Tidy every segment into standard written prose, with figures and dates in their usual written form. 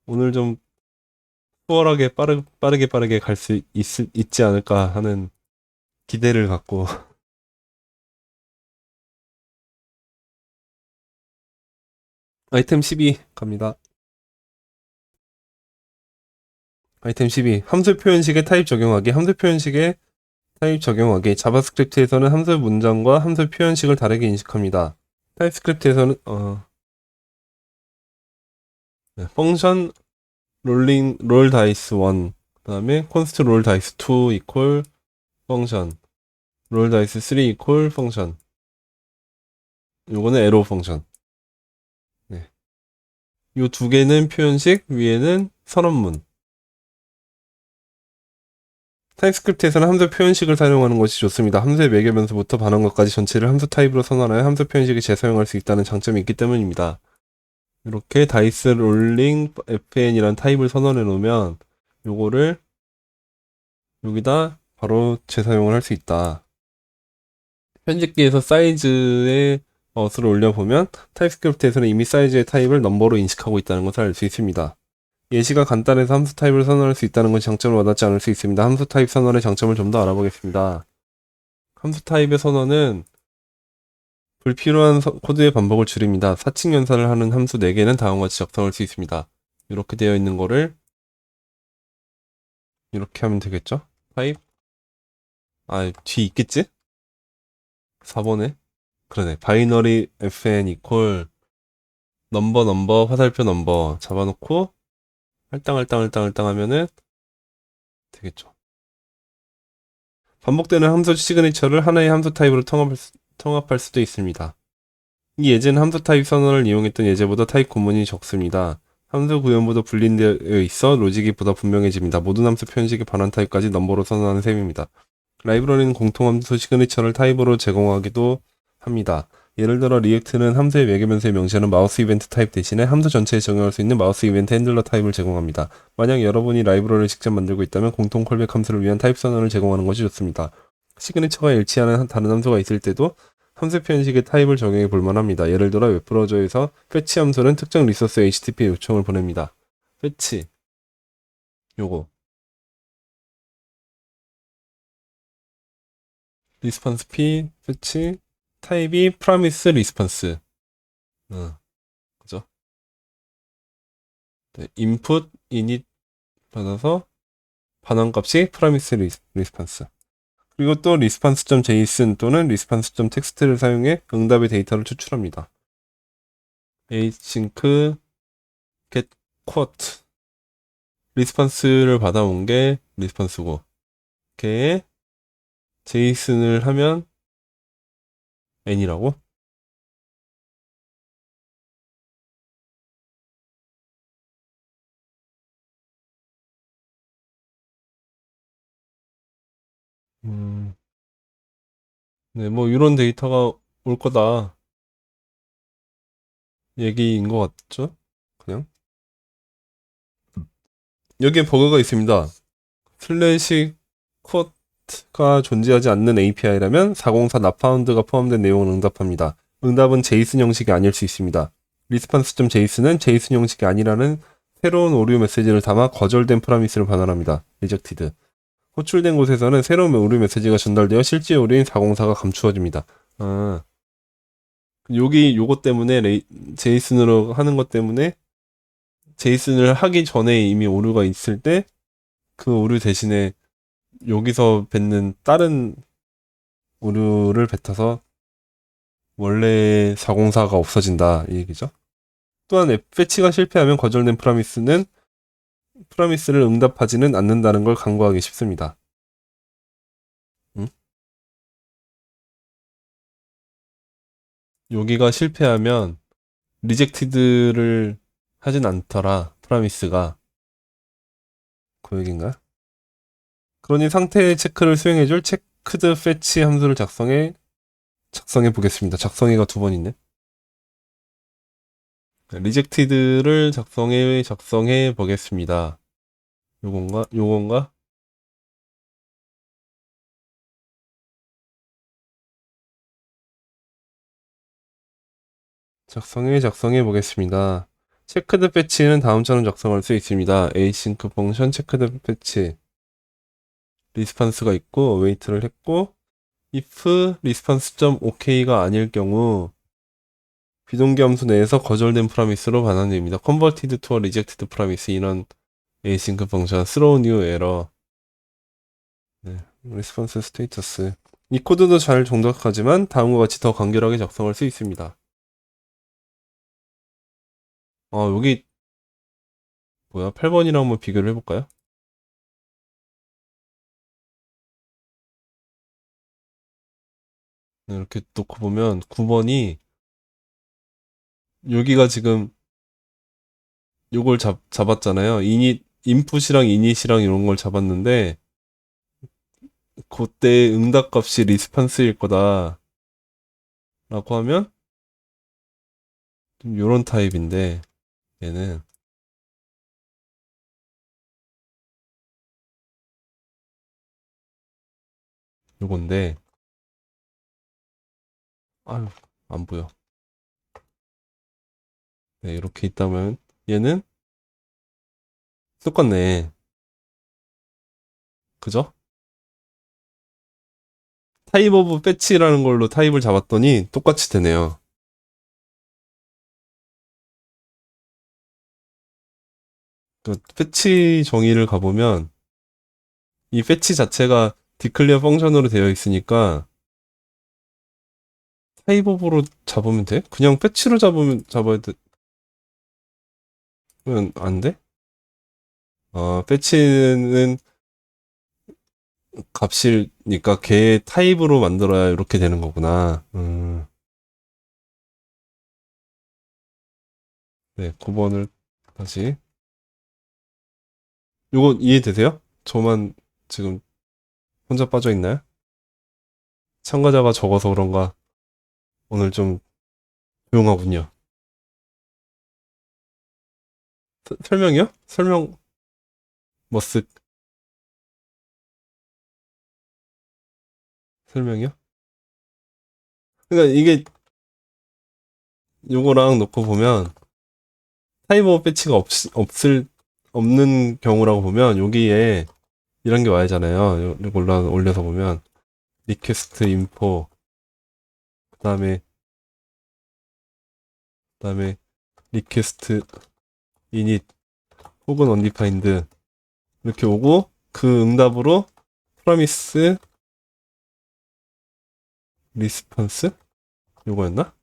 오늘 좀 수월하게 빠르게 갈 수 있지 않을까 하는 기대를 갖고 아이템 12 갑니다. 아이템 12 함수 표현식의 타입 적용하기. 함수 표현식의 타입 적용하기. 자바스크립트에서는 함수 문장과 함수 표현식을 다르게 인식합니다. 타입스크립트에서는 펑션 롤 다이스 1, 그다음에 콘스트 롤 다이스 2 이퀄 펑션, 롤 다이스 3 이퀄 펑션. 요거는 에로 펑션. 네. 요 두 개는 표현식, 위에는 선언문. 타입스크립트에서는 함수 표현식을 사용하는 것이 좋습니다. 함수의 매개 변수부터 반응것까지 전체를 함수 타입으로 선언하여 함수 표현식에 재사용할 수 있다는 장점이 있기 때문입니다. 이렇게 다이스 롤링 fn이란 타입을 선언해 놓으면 요거를 여기다 바로 재사용을 할 수 있다. 편집기에서 사이즈의 어스를 올려보면 타입스크립트에서는 이미 사이즈의 타입을 넘버로 인식하고 있다는 것을 알 수 있습니다. 예시가 간단해서 함수 타입을 선언할 수 있다는 것이 장점을 와닿지 않을 수 있습니다. 함수 타입 선언의 장점을 좀 더 알아보겠습니다. 함수 타입의 선언은 불필요한 코드의 반복을 줄입니다. 사칙 연산을 하는 함수 4개는 다음과 같이 작성할 수 있습니다. 이렇게 되어 있는 거를 이렇게 하면 되겠죠? 타입 뒤 있겠지? 4번에 그러네. 바이너리 fn 이퀄 넘버 화살표 넘버 잡아놓고 할당 하면은 되겠죠. 반복되는 함수 시그니처를 하나의 함수 타입으로 통합할 수도 있습니다. 이 예제는 함수 타입 선언을 이용했던 예제보다 타입 구문이 적습니다. 함수 구현보다 분리되어 있어 로직이 보다 분명해집니다. 모든 함수 표현식의 반환 타입까지 넘버로 선언하는 셈입니다. 라이브러리는 공통함수 시그니처를 타입으로 제공하기도 합니다. 예를 들어 리액트는 함수의 매개변수의 명시하는 마우스 이벤트 타입 대신에 함수 전체에 적용할 수 있는 마우스 이벤트 핸들러 타입을 제공합니다. 만약 여러분이 라이브러리를 직접 만들고 있다면 공통 콜백 함수를 위한 타입 선언을 제공하는 것이 좋습니다. 시그니처가 일치하는 다른 함수가 있을 때도 함수 표현식의 타입을 적용해 볼 만합니다. 예를 들어 웹브라우저에서 패치 함수는 특정 리소스 HTTP 요청을 보냅니다. 패치 요거 리스폰스 P 패치 타입이 프라미스 리스폰스. 그죠? 네, 인풋 이닛 받아서 반환값이 프라미스 리스폰스. 그리고 또 response.json 또는 response.txt를 사용해 응답의 데이터를 추출합니다. async get quote 리스폰스를 받아온 게 리스폰스고 걔에 제이슨을 하면 n이라고? 음, 네, 뭐 이런 데이터가 올 거다 얘기인 것 같죠? 그냥 여기에 버그가 있습니다. 슬래시 쿼트가 존재하지 않는 API라면 404 not found가 포함된 내용을 응답합니다. 응답은 제이슨 형식이 아닐 수 있습니다. response.json은 제이슨 형식이 아니라는 새로운 오류 메시지를 담아 거절된 프라미스를 반환합니다. rejected. 호출된 곳에서는 새로운 오류 메시지가 전달되어 실제 오류인 404가 감추어집니다. 아, 요것 때문에 제이슨으로 하는 것 때문에 제이슨을 하기 전에 이미 오류가 있을 때 그 오류 대신에 여기서 뱉는 다른 오류를 뱉어서 원래 404가 없어진다 이 얘기죠. 또한 패치가 실패하면 거절된 프라미스를 응답하지는 않는다는 걸 간과하기 쉽습니다. 응? 여기가 실패하면 리젝티드를 하진 않더라. 프라미스가 그 얘기인가? 그러니 상태 체크를 수행해줄 체크드 패치 함수를 작성해 보겠습니다. 작성해가 2번 있네. 리젝티드를 작성해 보겠습니다. 요건가? 작성해 보겠습니다. 체크드 패치는 다음처럼 작성할 수 있습니다. async 펑션 체크드 패치 리스판스가 있고 await를 했고 if response.ok가 아닐 경우 비동기 함수 내에서 거절된 프로미스로 반환됩니다. converted to a rejected promise 이런 async 펑션 throw new error 네, response status 이 코드도 잘 정착하지만 다음과 같이 더 간결하게 작성할 수 있습니다. 여기 뭐야? 8번이랑 한번 비교를 해볼까요? 네, 이렇게 놓고 보면 9번이 여기가 지금 요걸 잡았잖아요. 인풋이랑 이닛이랑 이런 걸 잡았는데 그때 응답값이 리스판스일 거다 라고 하면 좀 요런 타입인데 얘는 요건데 아유 안 보여. 네, 이렇게 있다면 얘는 똑같네. 그죠? 타입 오브 패치라는 걸로 타입을 잡았더니 똑같이 되네요. 그 패치 정의를 가보면 이 패치 자체가 디클리어 펑션으로 되어 있으니까 타입 오브로 잡으면 돼? 그냥 패치로 잡아야 되면 안 돼? 패치는 값이니까 걔 타입으로 만들어야 이렇게 되는 거구나. 네, 9번을 다시. 요거 이해되세요? 저만 지금 혼자 빠져 있나요? 참가자가 적어서 그런가 오늘 좀 조용하군요. 설명이요? 설명 머쓱 설명이요? 그러니까 이게 요거랑 놓고 보면 타이머 배치가 없는 경우라고 보면 여기에 이런 게 와야잖아요. 이거 올려서 보면 리퀘스트 인포 그다음에 리퀘스트 이닛 혹은 언디파인드 이렇게 오고 그 응답으로 프로미스 리스폰스 요거였나?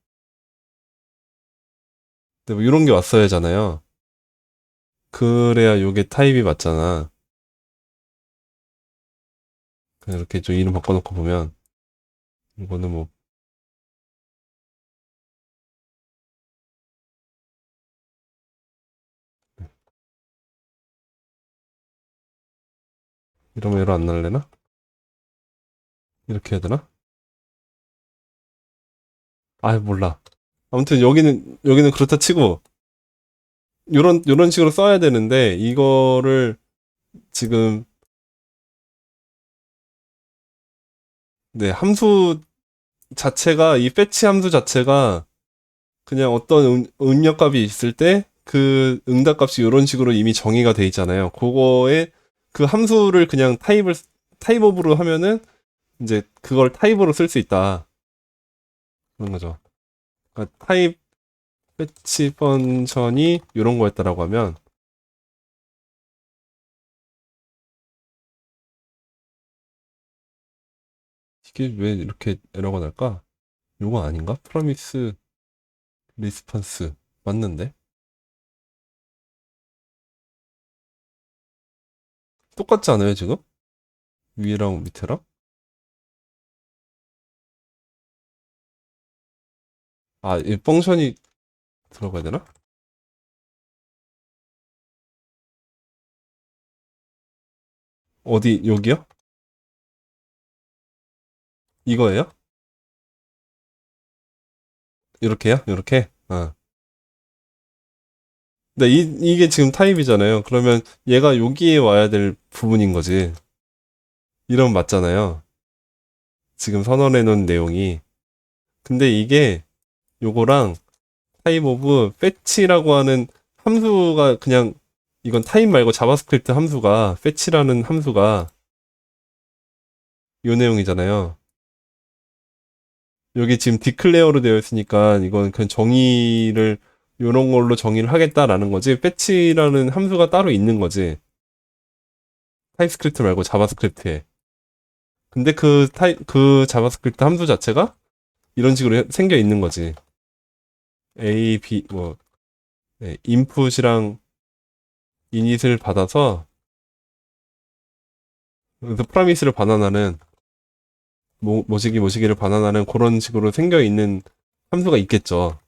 근데 뭐 이런 게 왔어야 하잖아요. 그래야 요게 타입이 맞잖아. 그냥 이렇게 좀 이름 바꿔놓고 보면 이거는 뭐 이러면 에러 안 날래나? 이렇게 해야 되나? 아 몰라. 아무튼 여기는 그렇다 치고 요런 식으로 써야 되는데 이거를 지금 네 함수 자체가 이 패치 함수 자체가 그냥 어떤 입력값이 있을 때 그 응답값이 이런 식으로 이미 정의가 돼 있잖아요. 그거에 그 함수를 그냥 타입업으로 하면은 이제 그걸 타입으로 쓸 수 있다. 그런 거죠. 그러니까 타입 패치 펀션이 이런 거였다라고 하면 이게 왜 이렇게 에러가 날까? 요거 아닌가? 프로미스 리스판스 맞는데? 똑같지 않아요 지금? 위랑 밑에랑? 이 펑션이 들어가야 되나? 어디 여기요? 이거예요? 이렇게요? 이렇게? 근데 이게 지금 타입이잖아요. 그러면 얘가 여기에 와야 될 부분인 거지. 이러면 맞잖아요. 지금 선언해 놓은 내용이. 근데 이게 요거랑 타입 오브 패치라고 하는 함수가 그냥 이건 타입 말고 자바스크립트 함수가 fetch라는 함수가 요 내용이잖아요. 여기 지금 디클레어로 되어 있으니까 이건 그냥 정의를 요런 걸로 정의를 하겠다라는 거지. fetch라는 함수가 따로 있는 거지. 타입스크립트 말고 자바스크립트에. 근데 그 자바스크립트 함수 자체가 이런 식으로 생겨 있는 거지. A, B, 뭐, 네, 인풋이랑 이닛을 받아서, 그래서 프라미스를 반환하는, 모시기를 반환하는 그런 식으로 생겨 있는 함수가 있겠죠.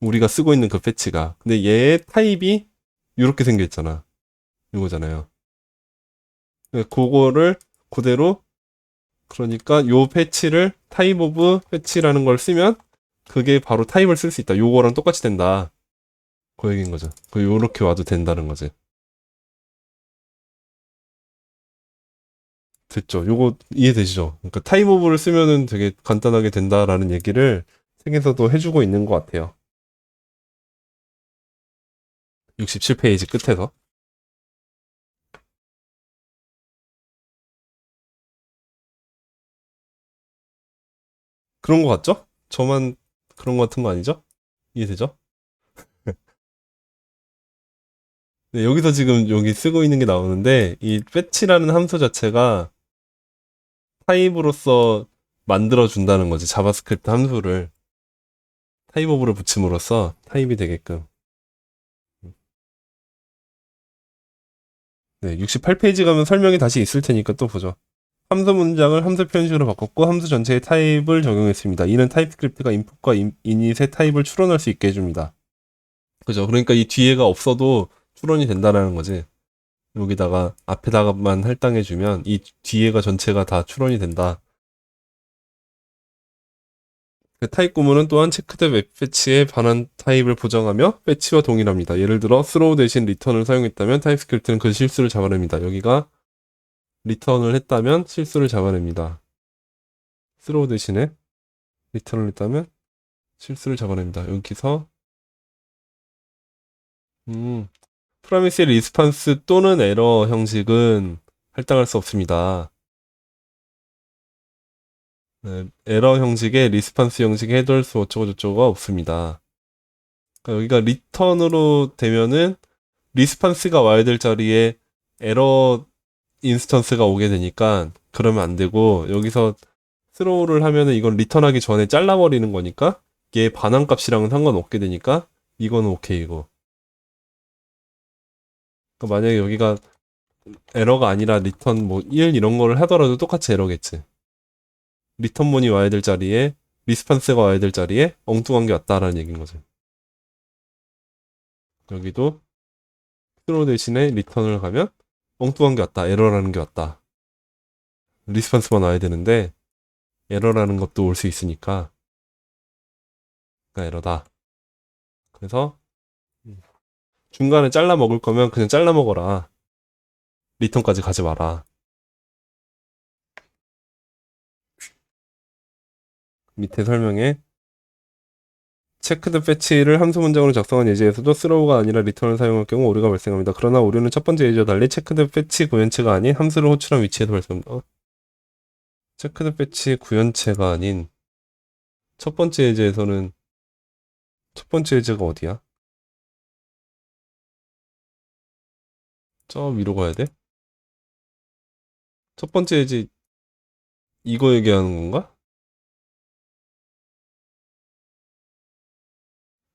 우리가 쓰고 있는 그 패치가. 근데 얘의 타입이 이렇게 생겨 있잖아. 이거잖아요. 그거를 그대로, 그러니까 요 패치를 타입 오브 패치라는 걸 쓰면 그게 바로 타입을 쓸 수 있다. 요거랑 똑같이 된다. 그 얘기인 거죠. 요렇게 와도 된다는 거지. 됐죠. 요거 이해되시죠? 그러니까 타입 오브를 쓰면은 되게 간단하게 된다라는 얘기를 책에서도 해주고 있는 것 같아요. 67페이지 끝에서. 그런 거 같죠? 저만 그런 거 같은 거 아니죠? 이해되죠? 네, 여기서 지금 여기 쓰고 있는 게 나오는데 이 fetch라는 함수 자체가 타입으로서 만들어 준다는 거지. 자바스크립트 함수를 타입 오브를 붙임으로써 타입이 되게끔. 네, 68페이지 가면 설명이 다시 있을 테니까 또 보죠. 함수 문장을 함수 표현식으로 바꿨고 함수 전체의 타입을 적용했습니다. 이는 타입스크립트가 인풋과 이닛의 타입을 추론할 수 있게 해줍니다. 그죠? 그러니까 이 뒤에가 없어도 추론이 된다는 거지. 여기다가 앞에다가만 할당해주면 이 뒤에가 전체가 다 추론이 된다. 그 타입 구문은 또한 체크드 웹 패치의 반환 타입을 보정하며 패치와 동일합니다. 예를 들어 throw 대신 return을 사용했다면 타입스크립트는 그 실수를 잡아냅니다. 여기가 return을 했다면 실수를 잡아냅니다. throw 대신에 return을 했다면 실수를 잡아냅니다. 여기서 프라미스의 리스판스 또는 에러 형식은 할당할 수 없습니다. 네, 에러 형식에 리스판스 형식에 헤더스 어쩌고저쩌고가 없습니다. 그러니까 여기가 리턴으로 되면은 리스판스가 와야 될 자리에 에러 인스턴스가 오게 되니까 그러면 안 되고 여기서 스로우를 하면은 이건 리턴하기 전에 잘라버리는 거니까 얘 반환값이랑은 상관없게 되니까 이거는 오케이고. 그러니까 만약에 여기가 에러가 아니라 리턴 뭐 1 이런 거를 하더라도 똑같이 에러겠지. 리턴문이 와야 될 자리에 리스판스가 와야 될 자리에 엉뚱한 게 왔다라는 얘기인 거죠. 여기도 스로 대신에 리턴을 가면 엉뚱한 게 왔다. 에러라는 게 왔다. 리스판스만 와야 되는데 에러라는 것도 올 수 있으니까 그러니까 에러다. 그래서 중간에 잘라 먹을 거면 그냥 잘라 먹어라. 리턴까지 가지 마라. 밑에 설명에 체크드 패치를 함수 문장으로 작성한 예제에서도 스로우가 아니라 리턴을 사용할 경우 오류가 발생합니다. 그러나 오류는 첫 번째 예제와 달리 체크드 패치 구현체가 아닌 함수를 호출한 위치에서 발생합니다. 체크드 패치 구현체가 아닌 첫 번째 예제에서는 첫 번째 예제가 어디야? 저 위로 가야 돼? 첫 번째 예제 이거 얘기하는 건가?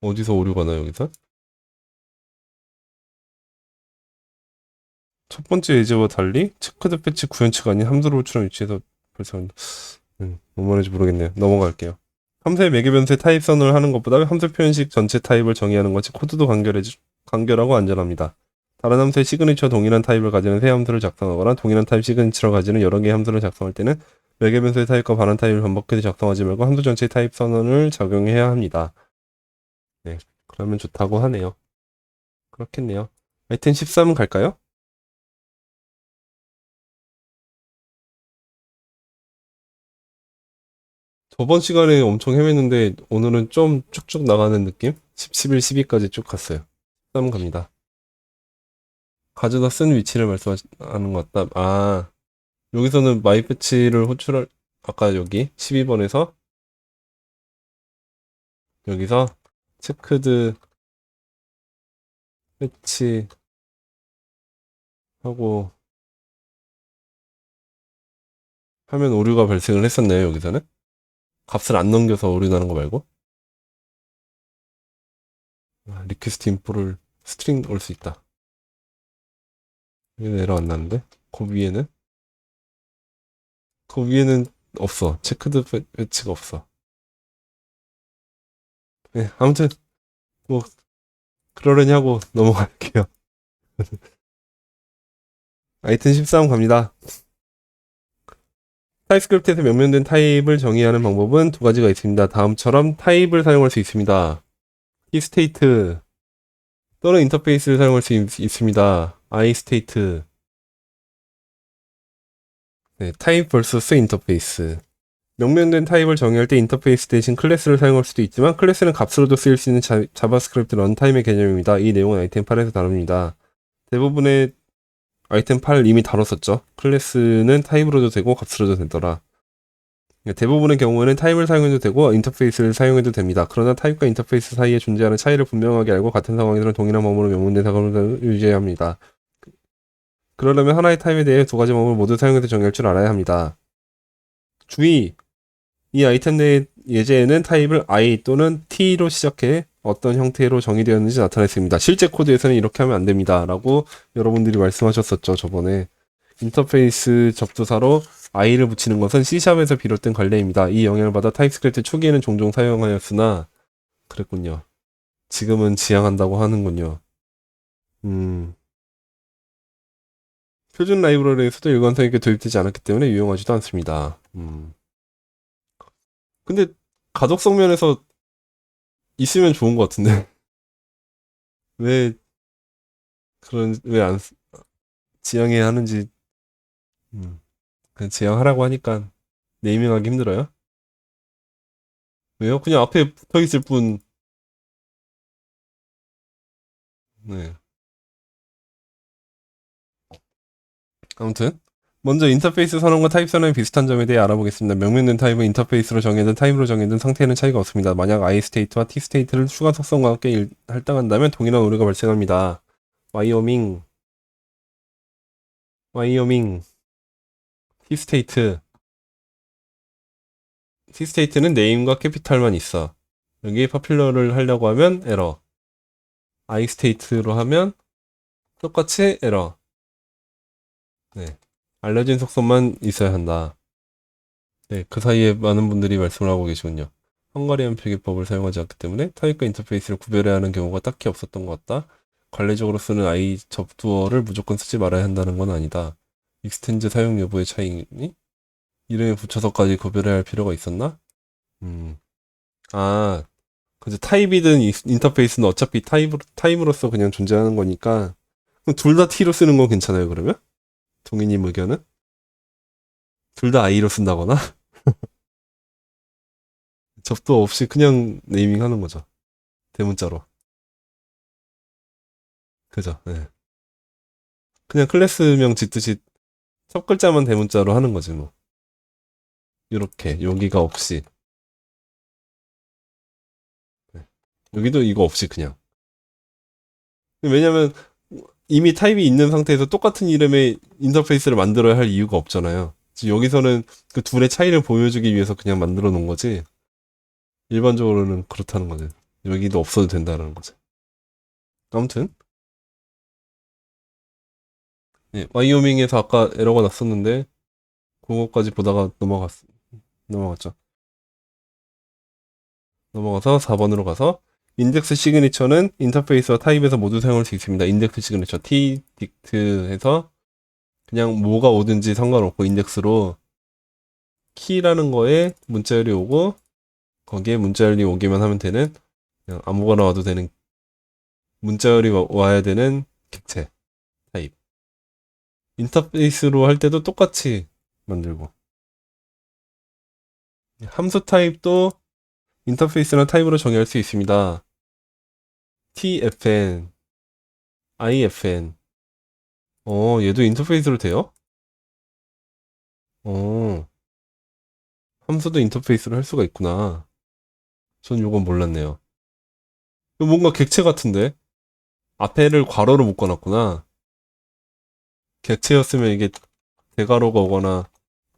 어디서 오류가 나 여기서? 첫 번째 예제와 달리 체크드 패치 구현체가 아닌 함수를 호출한 위치에서 발생한다. 뭔 말인지 모르겠네요. 넘어갈게요. 함수의 매개 변수의 타입선을 하는 것보다 함수 표현식 전체 타입을 정의하는 것이 코드도 간결하고 안전합니다. 다른 함수의 시그니처와 동일한 타입을 가지는 새 함수를 작성하거나 동일한 타입 시그니처를 가지는 여러 개의 함수를 작성할 때는 매개 변수의 타입과 반환 타입을 반복해서 작성하지 말고 함수 전체의 타입 선언을 적용해야 합니다. 네, 그러면 좋다고 하네요. 그렇겠네요. 하여튼 13 갈까요? 저번 시간에 엄청 헤맸는데 오늘은 좀 쭉쭉 나가는 느낌? 10, 11, 12까지 쭉 갔어요. 13 갑니다. 가져다 쓴 위치를 말씀하는 것 같다. 아, 여기서는 마이 패치를 호출할, 아까 여기 12번에서 여기서 체크드 패치 하고 하면 오류가 발생을 했었네요, 여기서는. 값을 안 넘겨서 오류 나는 거 말고. 리퀘스트 인포를 스트링 올 수 있다. 여기는 에러 안 나는데? 그 위에는 없어. 체크드 패치가 없어. 네, 아무튼 뭐 그러려니 하고 넘어갈게요. 아이템 13 갑니다. 타입스크립트에서 명명된 타입을 정의하는 방법은 두 가지가 있습니다. 다음처럼 타입을 사용할 수 있습니다. keyState 또는 인터페이스를 사용할 수 있습니다. iState. 네, 타입 vs 인터페이스. 명명된 타입을 정의할 때 인터페이스 대신 클래스를 사용할 수도 있지만 클래스는 값으로도 쓰일 수 있는 자바스크립트 런타임의 개념입니다. 이 내용은 아이템 8에서 다룹니다. 대부분의 아이템 8 이미 다뤘었죠. 클래스는 타입으로도 되고 값으로도 되더라. 대부분의 경우에는 타입을 사용해도 되고 인터페이스를 사용해도 됩니다. 그러나 타입과 인터페이스 사이에 존재하는 차이를 분명하게 알고 같은 상황에서는 동일한 방법으로 명문된 사고를 유지해야 합니다. 그러려면 하나의 타입에 대해 두 가지 방법을 모두 사용해서 정의할 줄 알아야 합니다. 주의! 이 아이템 내 예제에는 타입을 I 또는 T로 시작해 어떤 형태로 정의되었는지 나타냈습니다. 실제 코드에서는 이렇게 하면 안 됩니다. 라고 여러분들이 말씀하셨었죠, 저번에. 인터페이스 접두사로 I를 붙이는 것은 C샵에서 비롯된 관례입니다. 이 영향을 받아 타입스크립트 초기에는 종종 사용하였으나 그랬군요. 지금은 지양한다고 하는군요. 표준 라이브러리에서도 일관성 있게 도입되지 않았기 때문에 유용하지도 않습니다. 근데 가독성 면에서 있으면 좋은 것 같은데 왜 왜 안 지양해야 하는지 그냥 지양하라고 하니까 네이밍하기 힘들어요? 왜요? 그냥 앞에 붙어 있을 뿐. 네. 아무튼 먼저 인터페이스 선언과 타입 선언의 비슷한 점에 대해 알아보겠습니다. 명명된 타입은 인터페이스로 정해든 타입으로 정해든 상태에는 차이가 없습니다. 만약 iState와 tState를 추가 속성과 함께 할당한다면 동일한 오류가 발생합니다. 와이오밍 tState tState는 네임과 캐피탈만 있어. 여기 퍼퓰러를 하려고 하면 에러. iState로 하면 똑같이 에러. 네. 알려진 속성만 있어야 한다. 네, 그 사이에 많은 분들이 말씀을 하고 계시군요. 헝가리안 표기법을 사용하지 않기 때문에 타입과 인터페이스를 구별해야 하는 경우가 딱히 없었던 것 같다. 관례적으로 쓰는 I 접두어를 무조건 쓰지 말아야 한다는 건 아니다. 익스텐즈 사용 여부의 차이니? 이름에 붙여서까지 구별해야 할 필요가 있었나? 아, 그래서 타입이든 인터페이스는 어차피 타입으로서 그냥 존재하는 거니까 둘 다 T로 쓰는 건 괜찮아요, 그러면? 동희님 의견은? 둘 다 I로 쓴다거나? 접도 없이 그냥 네이밍 하는 거죠. 대문자로. 그죠? 네. 그냥 클래스명 짓듯이 첫 글자만 대문자로 하는 거지, 뭐. 이렇게, 여기가 없이. 네. 여기도 이거 없이 그냥. 왜냐면, 이미 타입이 있는 상태에서 똑같은 이름의 인터페이스를 만들어야 할 이유가 없잖아요. 여기서는 그 둘의 차이를 보여주기 위해서 그냥 만들어 놓은 거지. 일반적으로는 그렇다는 거지. 여기도 없어도 된다는 거지. 아무튼, 예, 와이오밍에서 아까 에러가 났었는데, 그거까지 보다가 넘어갔죠. 넘어가서 4번으로 가서 인덱스 시그니처는 인터페이스와 타입에서 모두 사용할 수 있습니다. 인덱스 시그니처 t 딕트 해서 그냥 뭐가 오든지 상관없고 인덱스로 키라는 거에 문자열이 오고 거기에 문자열이 오기만 하면 되는 그냥 아무거나 와도 되는 문자열이 와야 되는 객체 타입. 인터페이스로 할 때도 똑같이 만들고 함수 타입도 인터페이스나 타입으로 정의할 수 있습니다. tfn ifn. 얘도 인터페이스로 돼요? 어, 함수도 인터페이스로 할 수가 있구나. 전 요건 몰랐네요. 이거 뭔가 객체 같은데? 앞에를 괄호로 묶어놨구나. 객체였으면 이게 대괄호가 오거나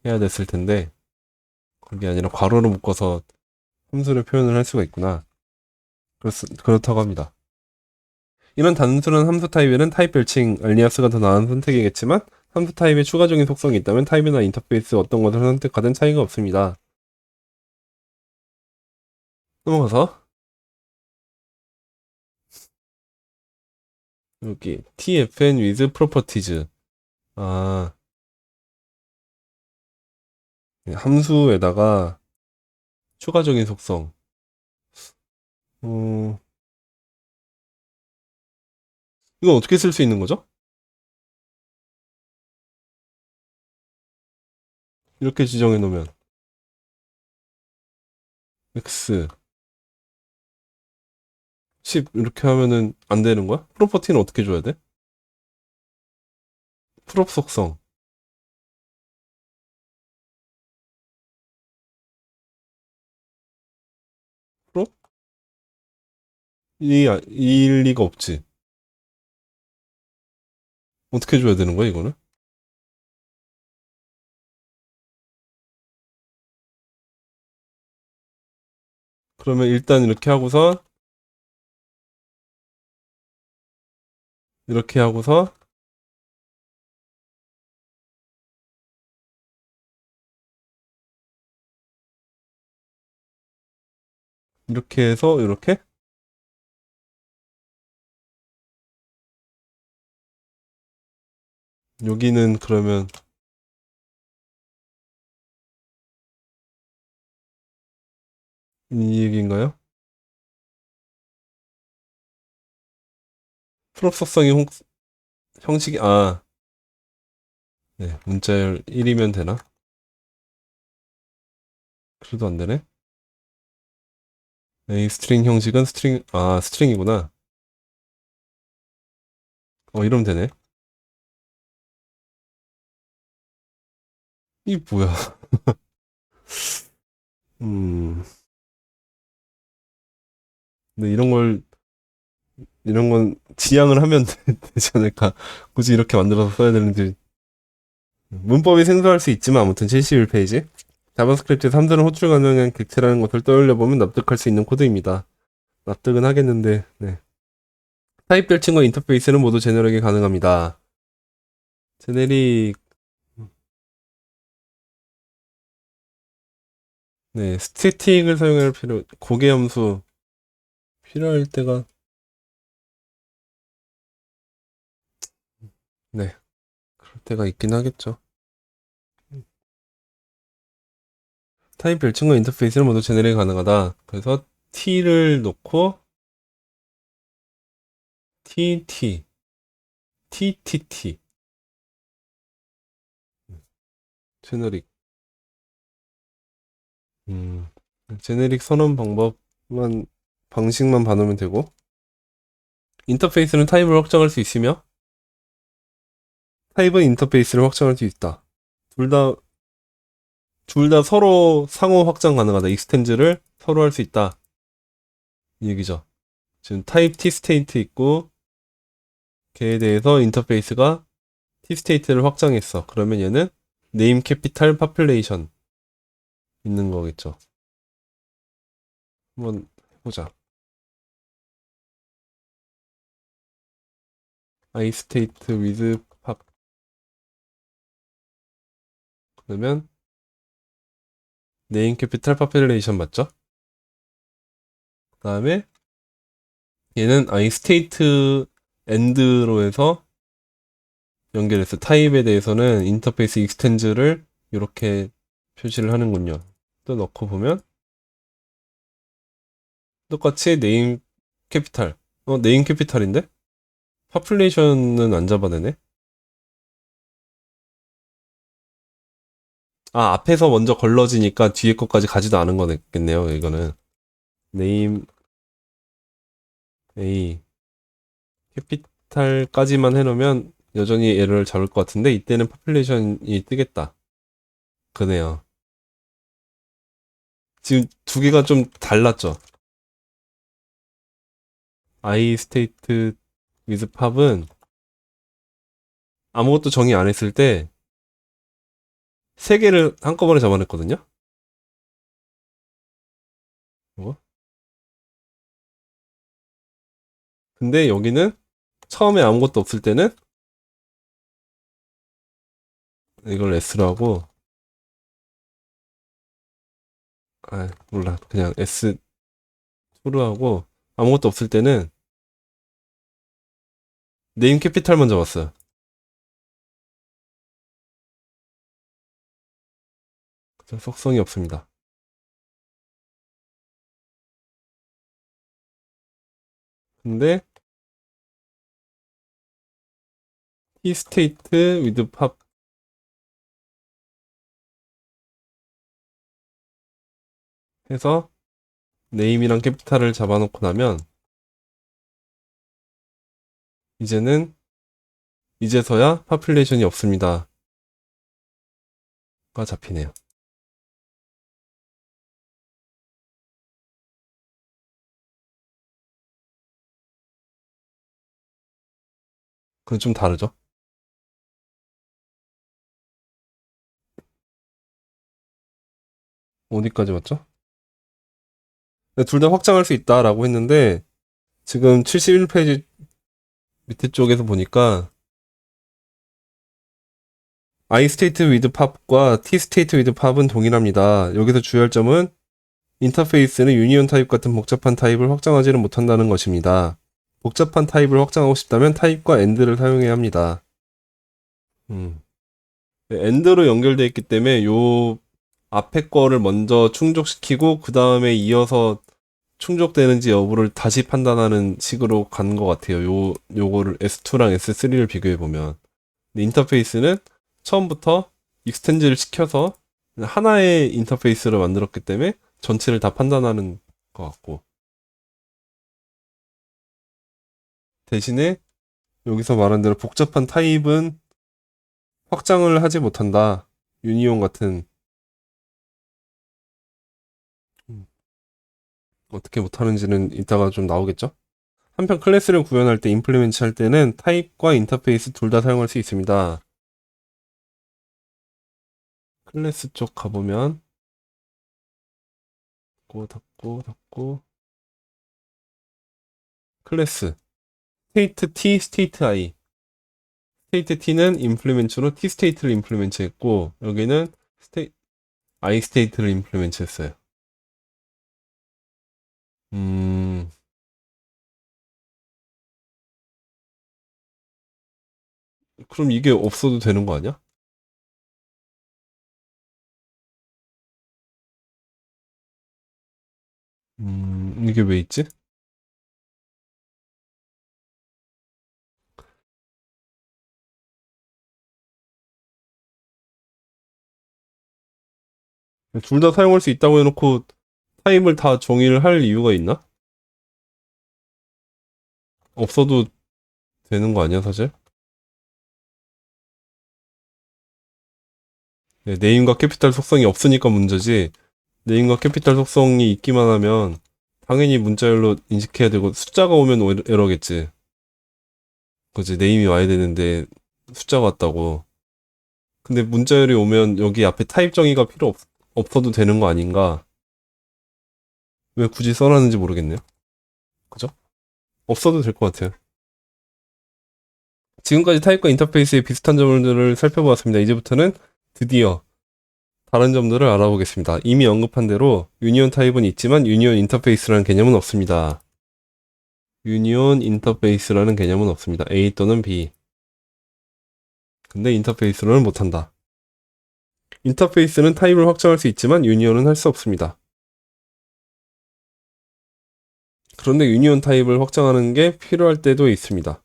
해야 됐을 텐데, 그게 아니라 괄호로 묶어서 함수를 표현을 할 수가 있구나. 그렇다고 합니다. 이런 단순한 함수 타입에는 타입 별칭, 알리아스가 더 나은 선택이겠지만, 함수 타입에 추가적인 속성이 있다면 타입이나 인터페이스 어떤 것을 선택하든 차이가 없습니다. 넘어가서, 여기, tfn with properties. 아, 함수에다가 추가적인 속성. 어, 이건 어떻게 쓸 수 있는 거죠? 이렇게 지정해 놓으면 x 10 이렇게 하면은 안 되는 거야? 프로퍼티는 어떻게 줘야 돼? 프롭 속성. 프롭? 이 일리가 없지. 어떻게 줘야 되는 거야, 이거는? 그러면 일단 이렇게 하고서, 이렇게 해서, 이렇게? 여기는 그러면, 이 얘기인가요? 프롭 속성이 형식이, 네, 문자열 1이면 되나? 그래도 안 되네? 이 스트링 형식은 스트링이구나. 이러면 되네. 이 뭐야. 음, 근데 이런 건 지향을 하면 되지 않을까. 굳이 이렇게 만들어서 써야 되는지. 문법이 생소할 수 있지만 아무튼 71페이지. 자바스크립트에 3들은 호출 가능한 객체라는 것을 떠올려보면 납득할 수 있는 코드입니다. 납득은 하겠는데, 네. 타입 별칭과 인터페이스는 모두 제너릭에 가능합니다. 제네릭, 네, 스태틱을 사용할 고개 함수 필요할 때가, 네, 그럴 때가 있긴 하겠죠. 타입 별칭과 인터페이스는 모두 제네릭에 가능하다. 그래서 t를 놓고 tt, ttt, 제너릭. 음, 제네릭 선언 방식만 봐놓으면 되고, 인터페이스는 타입을 확정할 수 있으며, 타입은 인터페이스를 확정할 수 있다. 둘 다 서로 상호 확장 가능하다. 익스텐즈를 서로 할 수 있다. 이 얘기죠. 지금 타입 t 스테이트 있고, 걔에 대해서 인터페이스가 t 스테이트를 확장했어. 그러면 얘는 네임 캐피탈 파퓰레이션 있는 거겠죠. 한번 해보자. I state with pop. 그러면 네임 캐피탈 파퓰레이션 맞죠? 그 다음에 얘는 I state and로 해서 연결해서 타입에 대해서는 인터페이스 익스텐즈를 이렇게 표시를 하는군요. 또 넣고 보면 똑같이 네임 캐피탈. 네임 캐피탈인데? 파퓰레이션은 안 잡아내네? 앞에서 먼저 걸러지니까 뒤에 것까지 가지도 않은 거겠네요, 이거는. 네임 A 캐피탈까지만 해놓으면 여전히 에러를 잡을 것 같은데 이때는 파퓰레이션이 뜨겠다. 그네요. 지금 두 개가 좀 달랐죠. I 스테이트 위드 팝은 아무것도 정의 안 했을 때 세 개를 한꺼번에 잡아냈거든요. 뭐? 근데 여기는 처음에 아무것도 없을 때는 이걸 S로 하고, 몰라. 그냥 S2로 하고, 아무것도 없을 때는 네임 캐피탈 먼저 왔어요. 속성이 없습니다. 근데 T 스테이트 위드 팝 해서 네임이랑 캐피탈을 잡아놓고 나면 이제서야 파퓰레이션이 없습니다. 가 잡히네요. 그건 좀 다르죠? 어디까지 왔죠? 둘 다 확장할 수 있다라고 했는데 지금 71페이지 밑에 쪽에서 보니까 I 스테이트 위드 팝과 T 스테이트 위드 팝은 동일합니다. 여기서 주의할 점은 인터페이스는 유니온 타입 같은 복잡한 타입을 확장하지는 못한다는 것입니다. 복잡한 타입을 확장하고 싶다면 타입과 AND를 사용해야 합니다. AND로 연결되어 있기 때문에 요 앞에 거를 먼저 충족시키고 그 다음에 이어서 충족되는지 여부를 다시 판단하는 식으로 간 것 같아요. 요거를 S2랑 S3를 비교해 보면. 인터페이스는 처음부터 익스텐즈를 시켜서 하나의 인터페이스를 만들었기 때문에 전체를 다 판단하는 것 같고. 대신에 여기서 말한 대로 복잡한 타입은 확장을 하지 못한다. 유니온 같은 어떻게 못하는지는 이따가 좀 나오겠죠? 한편 클래스를 구현할 때 임플리멘트 할 때는 타입과 인터페이스 둘 다 사용할 수 있습니다. 클래스 쪽 가보면 닫고 클래스 스테이트 T, 스테이트 I 스테이트 T는 임플리멘트로 T 스테이트를 임플리멘트 했고 여기는 I 스테이트를 임플리멘트 했어요. 음, 그럼 이게 없어도 되는 거 아니야? 이게 왜 있지? 둘 다 사용할 수 있다고 해놓고 타입을 다 정의를 할 이유가 있나? 없어도 되는 거 아니야, 사실? 네, 네임과 캐피탈 속성이 없으니까 문제지. 네임과 캐피탈 속성이 있기만 하면 당연히 문자열로 인식해야 되고 숫자가 오면 에러겠지. 그지? 네임이 와야 되는데 숫자가 왔다고. 근데 문자열이 오면 여기 앞에 타입 정의가 없어도 되는 거 아닌가? 왜 굳이 써놨는지 모르겠네요. 그죠? 없어도 될 것 같아요. 지금까지 타입과 인터페이스의 비슷한 점들을 살펴보았습니다. 이제부터는 드디어 다른 점들을 알아보겠습니다. 이미 언급한 대로 유니온 타입은 있지만 유니온 인터페이스라는 개념은 없습니다. 유니온 인터페이스라는 개념은 없습니다. A 또는 B. 근데 인터페이스로는 못한다. 인터페이스는 타입을 확정할 수 있지만 유니온은 할 수 없습니다. 그런데 유니온 타입을 확정하는 게 필요할 때도 있습니다.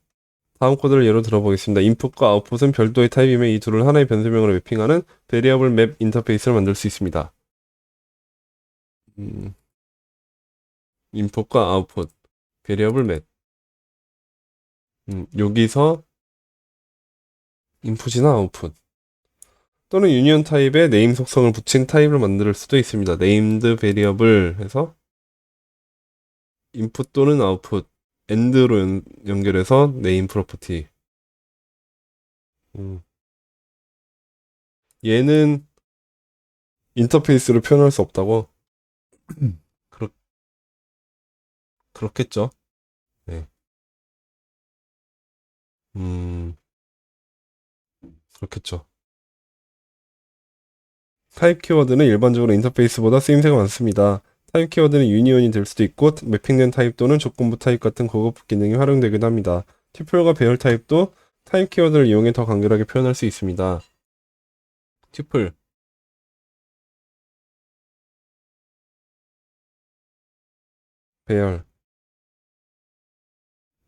다음 코드를 예로 들어보겠습니다. 인풋과 아웃풋은 별도의 타입이며 이 둘을 하나의 변수명으로 매핑하는 베리어블 맵 인터페이스를 만들 수 있습니다. 인풋과 아웃풋, 베리어블 맵. 여기서 인풋이나 아웃풋 또는 유니온 타입에 네임 속성을 붙인 타입을 만들 수도 있습니다. named variable 해서 인풋 또는 아웃풋 end로 연결해서 name property. 음, 얘는 인터페이스로 표현할 수 없다고? 그렇, 그렇겠죠. 네. 음, 그렇겠죠. 타입 키워드는 일반적으로 인터페이스보다 쓰임새가 많습니다. 타입 키워드는 유니온이 될 수도 있고 매핑된 타입 또는 조건부 타입 같은 고급 기능이 활용되기도 합니다. 튜플과 배열 타입도 타입 키워드를 이용해 더 간결하게 표현할 수 있습니다. 튜플, 배열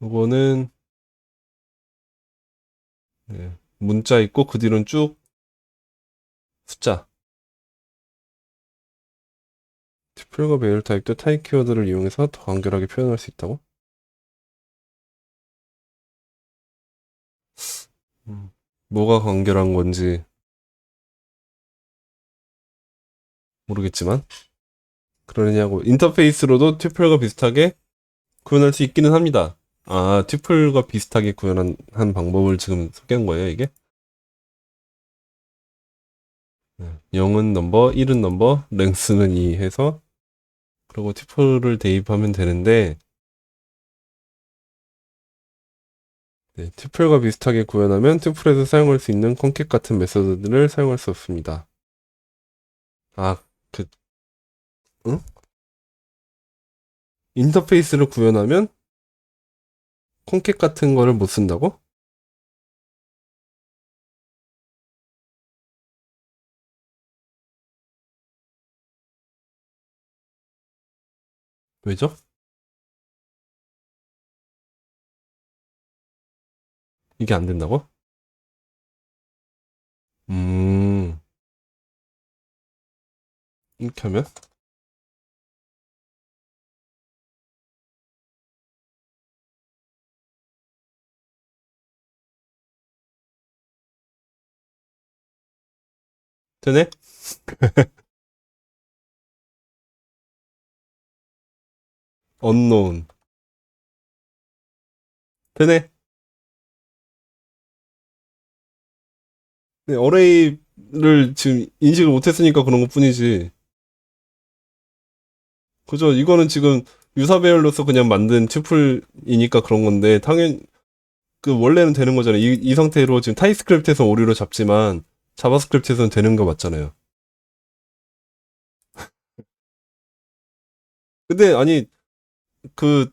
이거는 네, 문자 있고 그 뒤로는 쭉 숫자. 튜플과 배열 타입도 타입 키워드를 이용해서 더 간결하게 표현할 수 있다고? 음, 뭐가 간결한 건지 모르겠지만 그러냐고 인터페이스로도 튜플과 비슷하게 구현할 수 있기는 합니다. 아, 튜플과 비슷하게 구현한 한 방법을 지금 소개한 거예요, 이게? 0은 넘버, 1은 넘버, 랭스는 2 해서 그리고 튜플을 대입하면 되는데 네, 튜플과 비슷하게 구현하면 튜플에서 사용할 수 있는 콘캣 같은 메서드들을 사용할 수 없습니다. 아, 그, 응? 인터페이스를 구현하면 콘캣 같은 거를 못 쓴다고? 왜죠? 이게 안 된다고? 음, 이렇게 하면? 되네? unknown. 되네? 네, 어레이를 지금 인식을 못했으니까 그런 것 뿐이지. 그죠? 이거는 지금 유사 배열로서 그냥 만든 튜플이니까 그런 건데, 당연, 그 원래는 되는 거잖아요. 이 상태로 지금 타입스크립트에서 오류를 잡지만, 자바스크립트에서는 되는 거 맞잖아요. 근데, 아니, 그,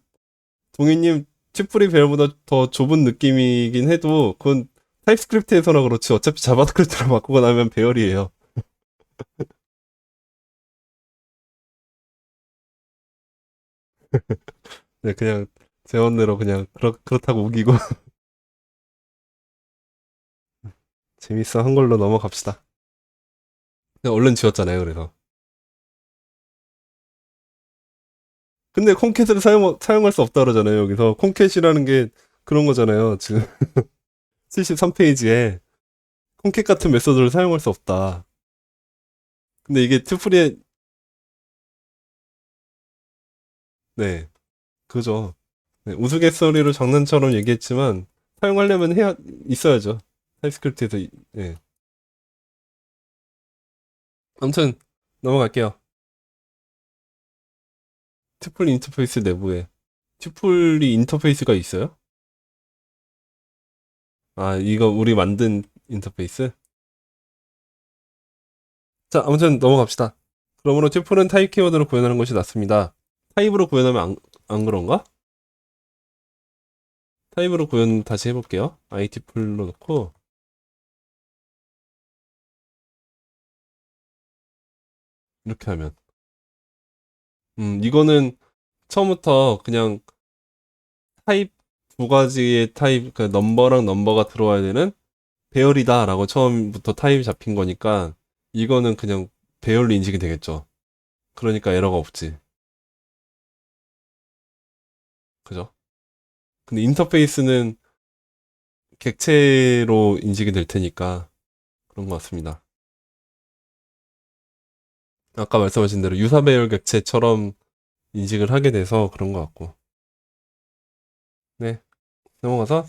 동희님 튜플이 배열보다 더 좁은 느낌이긴 해도, 그건 타입스크립트에서나 그렇지. 어차피 자바스크립트로 바꾸고 나면 배열이에요. 네, 그냥, 제 원대로 그냥, 그렇다고 우기고. 재밌어 한 걸로 넘어갑시다. 그냥 얼른 지웠잖아요, 그래서. 근데 콘캣을 사용할 수 없다 그러잖아요, 여기서. 콘캣이라는 게 그런 거잖아요. 지금 73페이지에 콘캣 같은 메소드를 사용할 수 없다. 근데 이게 튜플에, 네, 그죠. 네, 우스갯소리로 장난처럼 얘기했지만, 사용하려면 있어야죠. 타입스크립트에서, 네. 아무튼, 넘어갈게요. 튜플 인터페이스 내부에. 튜플이 인터페이스가 있어요? 아, 이거 우리 만든 인터페이스? 자, 아무튼 넘어갑시다. 그러므로 튜플은 타입 키워드로 구현하는 것이 낫습니다. 타입으로 구현하면 안 그런가? 타입으로 구현 다시 해볼게요. IT풀로 넣고 이렇게 하면 이거는 처음부터 그냥 타입 두 가지의 타입 그 넘버랑 넘버가 들어와야 되는 배열이다라고 처음부터 타입이 잡힌 거니까 이거는 그냥 배열로 인식이 되겠죠. 그러니까 에러가 없지. 그죠? 근데 인터페이스는 객체로 인식이 될 테니까 그런 것 같습니다. 아까 말씀하신 대로 유사 배열 객체처럼 인식을 하게 돼서 그런 것 같고. 네, 넘어가서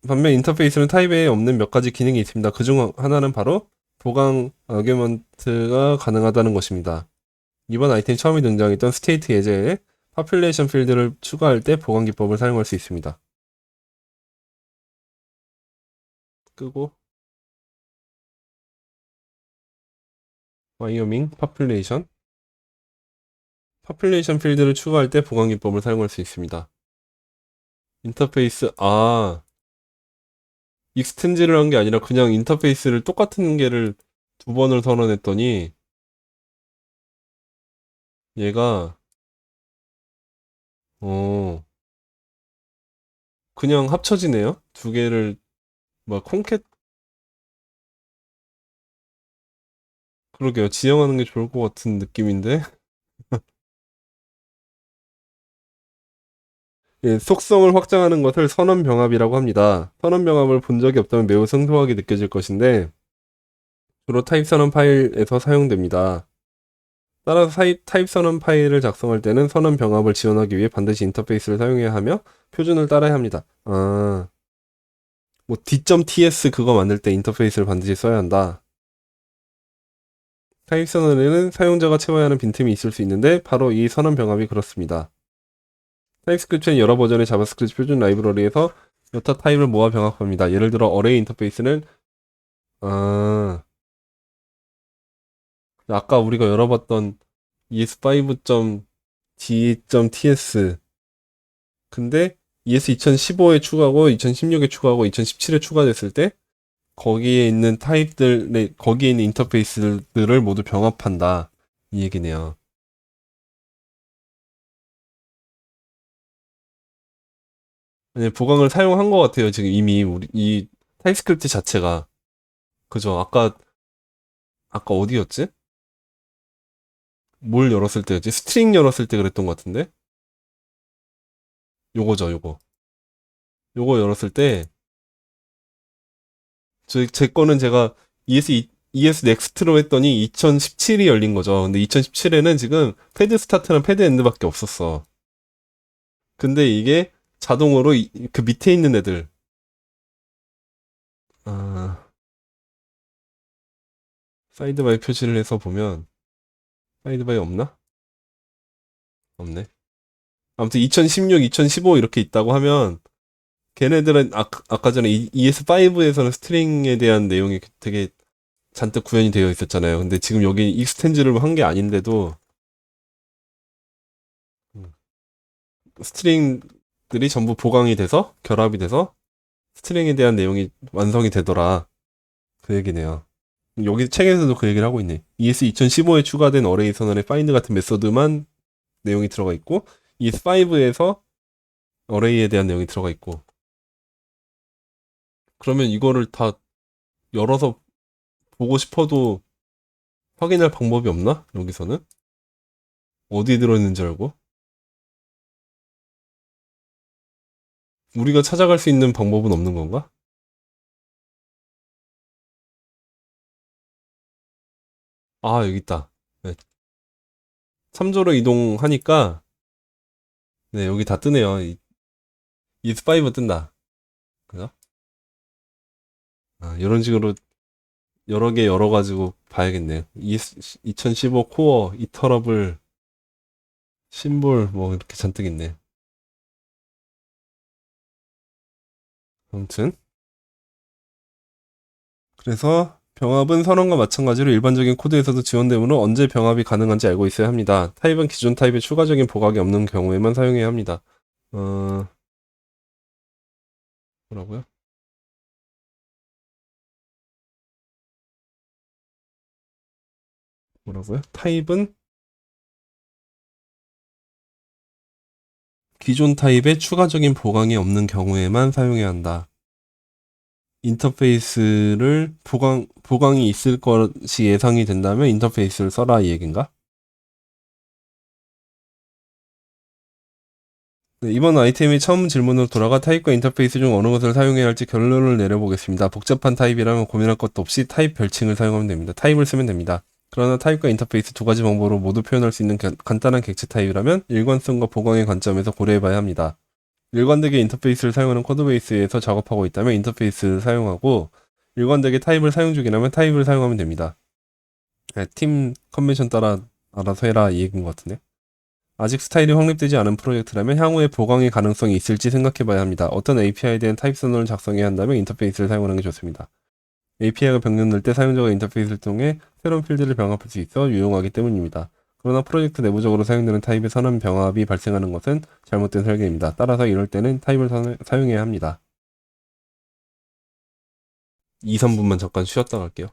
반면 인터페이스는 타입에 없는 몇 가지 기능이 있습니다. 그중 하나는 바로 보강 아규먼트가 가능하다는 것입니다. 이번 아이템 처음에 등장했던 스테이트 예제에 파퓰레이션 필드를 추가할 때 보강 기법을 사용할 수 있습니다. 끄고 와이어밍 파퓰레이션 필드를 추가할 때 보강 기법을 사용할 수 있습니다. 인터페이스 익스텐지를 한 게 아니라 그냥 인터페이스를 똑같은 개를 두 번을 선언했더니 얘가 어 그냥 합쳐지네요. 두 개를 막 콩캣 그러게요. 지정하는 게 좋을 것 같은 느낌인데 예, 속성을 확장하는 것을 선언 병합이라고 합니다. 선언 병합을 본 적이 없다면 매우 생소하게 느껴질 것인데 주로 타입 선언 파일에서 사용됩니다. 따라서 타입 선언 파일을 작성할 때는 선언 병합을 지원하기 위해 반드시 인터페이스를 사용해야 하며 표준을 따라야 합니다. 뭐 d.ts 그거 만들 때 인터페이스를 반드시 써야 한다. 타입 선언에는 사용자가 채워야 하는 빈틈이 있을 수 있는데 바로 이 선언 병합이 그렇습니다. 타입스크립트는 여러 버전의 자바스크립트 표준 라이브러리에서 여타 타입을 모아 병합합니다. 예를 들어 어레이 인터페이스는 아까 우리가 열어봤던 ES5.d.ts 근데 ES 2015에 추가하고 2016에 추가하고 2017에 추가됐을 때 거기에 있는 거기에 있는 인터페이스들을 모두 병합한다. 이 얘기네요. 아니, 보강을 사용한 것 같아요. 지금 이미 이 타입스크립트 자체가. 그죠? 아까 어디였지? 뭘 열었을 때였지? 스트링 열었을 때 그랬던 것 같은데? 요거죠, 요거. 요거 열었을 때, 제 거는 제가 ES 넥스트로 했더니 2017이 열린 거죠. 근데 2017에는 지금 패드 스타트랑 패드 엔드밖에 없었어. 근데 이게 자동으로 그 밑에 있는 애들, 아, 사이드바이 표시를 해서 보면, 사이드바이 없나? 없네. 아무튼 2016, 2015 이렇게 있다고 하면, 걔네들은 아까 전에 ES5에서는 스트링에 대한 내용이 되게 잔뜩 구현이 되어 있었잖아요. 근데 지금 여기 익스텐즈를 한 게 아닌데도 음, 스트링들이 전부 보강이 돼서 결합이 돼서 스트링에 대한 내용이 완성이 되더라. 그 얘기네요. 여기 책에서도 그 얘기를 하고 있네. ES 2015에 추가된 어레이 선언의 find 같은 메소드만 내용이 들어가 있고 ES5에서 어레이에 대한 내용이 들어가 있고 그러면 이거를 다 열어서 보고 싶어도 확인할 방법이 없나? 여기서는? 어디에 들어있는지 알고? 우리가 찾아갈 수 있는 방법은 없는 건가? 여기 있다. 네, 3조로 이동하니까, 네, 여기 다 뜨네요. is5 뜬다. 그죠? 이런 식으로 여러 개 열어가지고 봐야겠네요. 2015 코어, 이터러블, 심볼, 뭐, 이렇게 잔뜩 있네. 아무튼. 그래서 병합은 선언과 마찬가지로 일반적인 코드에서도 지원되므로 언제 병합이 가능한지 알고 있어야 합니다. 타입은 기존 타입에 추가적인 보각이 없는 경우에만 사용해야 합니다. 어, 뭐라고요? 뭐라고요? 타입은 기존 타입에 추가적인 보강이 없는 경우에만 사용해야 한다. 인터페이스를 보강이 있을 것이 예상이 된다면 인터페이스를 써라 이 얘긴가? 네, 이번 아이템의 처음 질문으로 돌아가 타입과 인터페이스 중 어느 것을 사용해야 할지 결론을 내려보겠습니다. 복잡한 타입이라면 고민할 것도 없이 타입 별칭을 사용하면 됩니다. 타입을 쓰면 됩니다. 그러나 타입과 인터페이스 두 가지 방법으로 모두 표현할 수 있는 간단한 객체 타입이라면 일관성과 보강의 관점에서 고려해봐야 합니다. 일관되게 인터페이스를 사용하는 코드베이스에서 작업하고 있다면 인터페이스를 사용하고 일관되게 타입을 사용 중이라면 타입을 사용하면 됩니다. 네, 팀 컨벤션 따라 알아서 해라 이 얘기인 것 같은데. 아직 스타일이 확립되지 않은 프로젝트라면 향후에 보강의 가능성이 있을지 생각해봐야 합니다. 어떤 API에 대한 타입 선언을 작성해야 한다면 인터페이스를 사용하는 게 좋습니다. API가 병렬될 때 사용자가 인터페이스를 통해 새로운 필드를 병합할 수 있어 유용하기 때문입니다. 그러나 프로젝트 내부적으로 사용되는 타입의 선언 병합이 발생하는 것은 잘못된 설계입니다. 따라서 이럴 때는 타입을 사용해야 합니다. 2, 3분만 잠깐 쉬었다 갈게요.